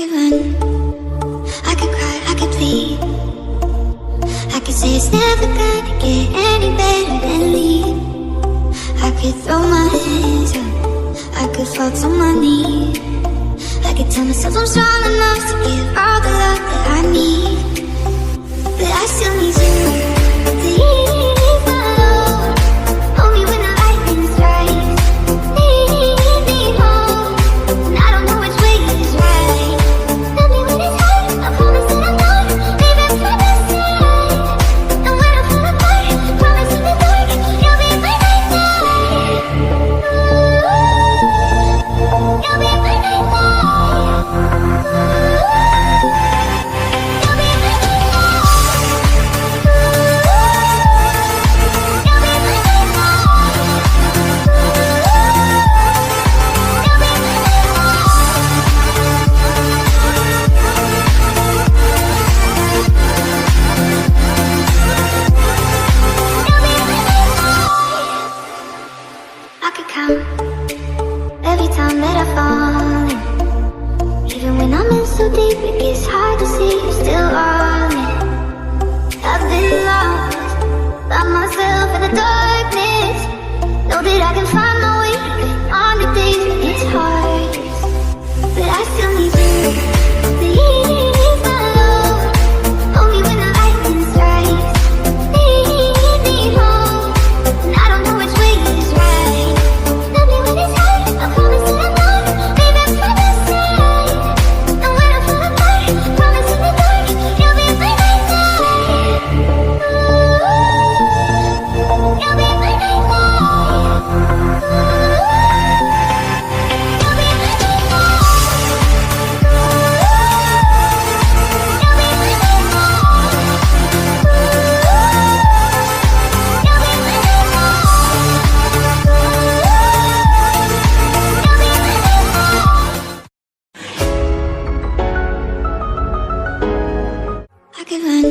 could run, I could cry, I could plead. I could say it's never gonna get any better than leave. I could throw my hands up, I could fall to my knees. I could tell myself I'm strong enough to give all the love that I need. But I still need you to ease my load. Hold me when the lightning strikes. Lead me home, and I don't know which way is right. Love me when it's hard, I promise that I'm not leaving for the side. And when I fall apart, promise in the dark, you'll be my nightlight. You'll be my nightlight. I could count every time that I fall in. Even when I'm in so deep, it gets hard to see you're still on me. I've been lost by myself in the darkness. Know that I can find my way on the days when it's hardest. But I still need you to ease my load. Hold me when the lightning strikes. Lead me home, and I don't know which way is right. Love me when it's hard, I promise that I'm not leaving for the side. And when I fall apart, promise in the dark, you'll be my nightlight. You'll be my nightlight. You'll be my I could run,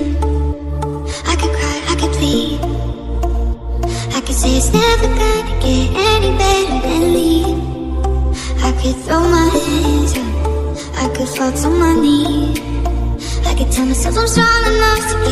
I could cry, I could plead. I could say it's never gonna get any better than leave. I could throw my hands up, I could fall to my knees. I could tell myself I'm strong enough to get